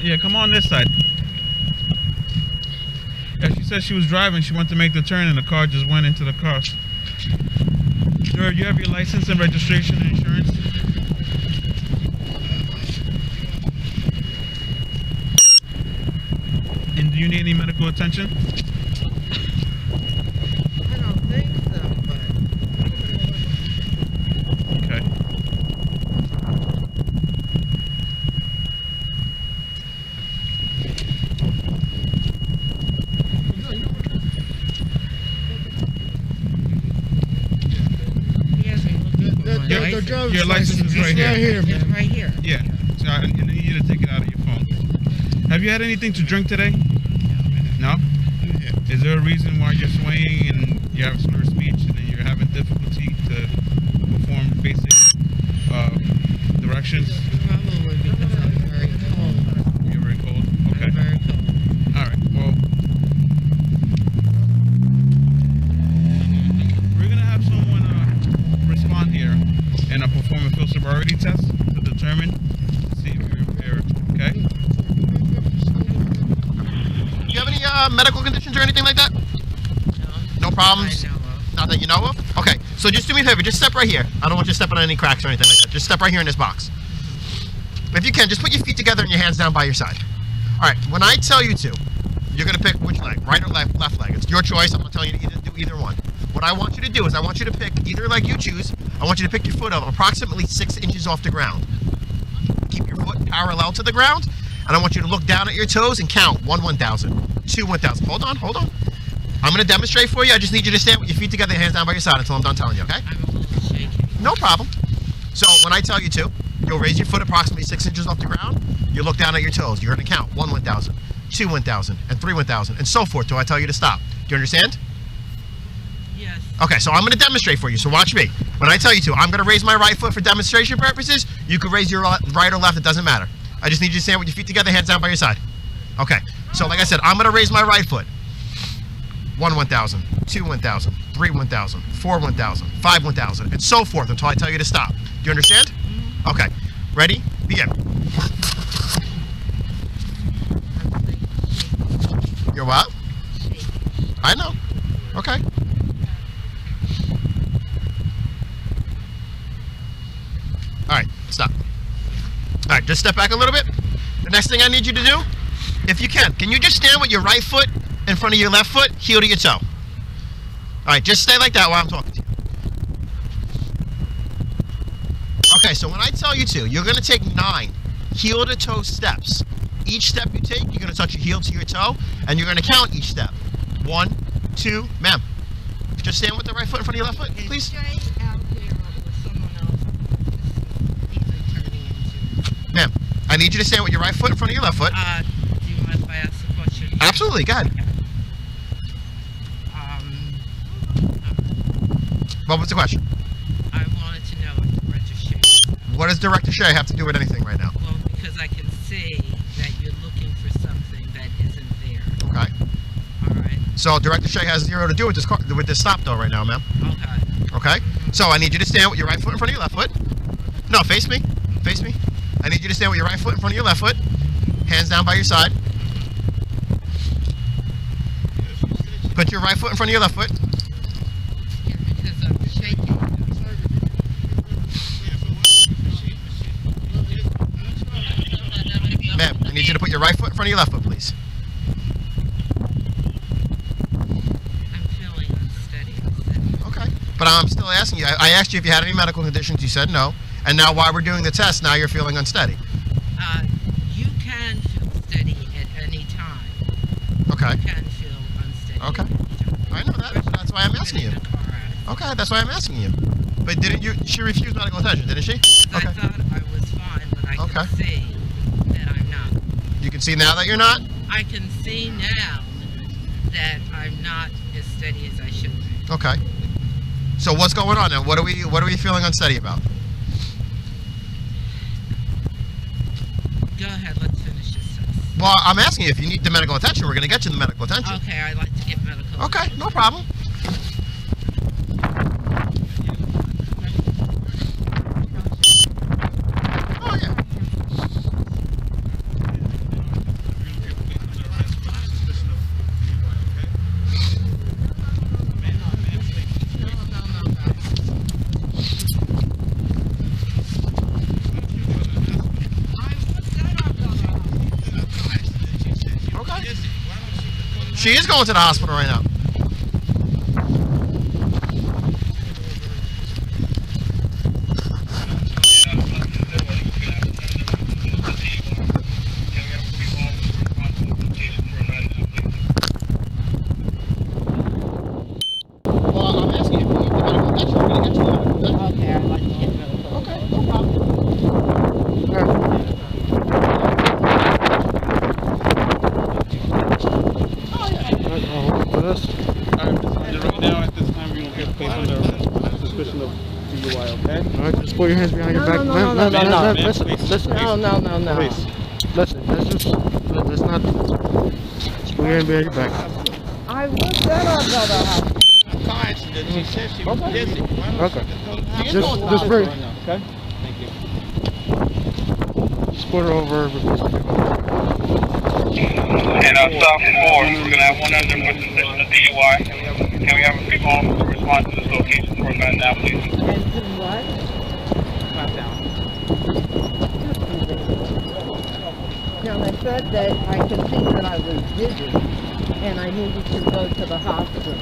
Yeah, come on this side. Yeah, she said she was driving. She went to make the turn, and the car just went into the car. Sir, you have your license and registration and insurance? And do you need any medical attention? I don't think so, but... Okay. Your license is right here. It's right here. Yeah. So I need you to take it out of your phone. Have you had anything to drink today? No? Is there a reason why you're swaying and you have slurred speech and then you're having difficulty to perform basic directions? Probably because I'm very cold. You're very cold? Okay. I'm very cold. Alright, well, we're going to have someone respond here and perform a field sobriety test to determine, see if you're impaired, okay? Do you have any medical conditions or anything like that? No. No problems? I know of. Not that you know of? Okay, so just do me a favor, just step right here. I don't want you stepping on any cracks or anything like that. Just step right here in this box. If you can, just put your feet together and your hands down by your side. Alright, when I tell you to, you're going to pick which leg, right or left leg. It's your choice. I'm not telling you to do either one. What I want you to do is I want you to pick either leg you choose. I want you to pick your foot up approximately 6 inches off the ground. Keep your foot parallel to the ground, and I want you to look down at your toes and count 1 1,000, 2 1,000. Hold on. I'm going to demonstrate for you. I just need you to stand with your feet together, hands down by your side until I'm done telling you, okay? I'm a little shaky. No problem. So when I tell you to, you'll raise your foot approximately 6 inches off the ground. You look down at your toes. You're going to count 1 1,000, 2 1,000, and 3 1,000, and so forth till I tell you to stop. Do you understand? Yes. Okay, so I'm going to demonstrate for you, so watch me. When I tell you to, I'm going to raise my right foot for demonstration purposes. You can raise your right or left, it doesn't matter. I just need you to stand with your feet together, hands down by your side. Okay, so like I said, I'm going to raise my right foot. 1 1,000, 2 1,000, 3 1,000, 4 1,000, 5 1,000, and so forth until I tell you to stop. Do you understand? Okay, ready? Begin. You're what? I know. Okay. Alright, stop. Alright, just step back a little bit. The next thing I need you to do, if you can you just stand with your right foot in front of your left foot, heel to your toe? Alright, just stay like that while I'm talking to you. Okay, so when I tell you to, you're going to take 9 heel to toe steps. Each step you take, you're going to touch your heel to your toe, and you're going to count each step. 1, 2, ma'am. Just stand with the right foot in front of your left foot, please. Ma'am, I need you to stand with your right foot in front of your left foot. Do you mind if I ask a question? Absolutely, go ahead. What was the question? I wanted to know if Director Shea. What does Director Shea have to do with anything right now? Well, because I can see that you're looking for something that isn't there. Okay. All right. So Director Shea has 0 to do with this stop though right now, ma'am. Okay. Okay? So I need you to stand with your right foot in front of your left foot. No, face me. Face me. I need you to stand with your right foot in front of your left foot. Hands down by your side. Put your right foot in front of your left foot. Yeah, because I'm shaking. Ma'am, I need you to put your right foot in front of your left foot, please. I'm feeling unsteady. Okay. But I'm still asking you. I asked you if you had any medical conditions. You said no. And now while we're doing the test, now you're feeling unsteady. You can feel steady at any time. Okay. You can feel unsteady. Okay. At any time. I know that. That's why I'm asking you. In a car accident. Okay, that's why I'm asking you. But didn't you? She refused medical attention, didn't she? I Okay. thought I was fine, but I Okay. can see that I'm not. You can see now that you're not? I can see now that I'm not as steady as I should be. Okay. So what's going on now? What are we feeling unsteady about? Go ahead, let's finish this test. Well, I'm asking you if you need the medical attention. We're going to get you the medical attention. Okay, I'd like to get medical. Okay, no problem. Oh, yeah. She is going to the hospital right now. Well, I'm asking you. The medical connection, we're going to get you out. Okay, I'd like to get medical. Okay, no problem. Right now, at this time, we don't get placed under suspicion of DUI, okay? Alright, just put your hands behind your back. No. Listen, listen. No. Please. Listen, let's not. Just put your hands behind your back. I was there on the house. Car accident. She said she was dizzy. Okay. Just bring. Okay? Thank you. Just put her over. And on stop 4, we're going to have one under for suspicion of DUI. Can we have a people officer respond to this location for a minute now, please? And do what? Now, they said that I could see that I was dizzy and I needed to go to the hospital.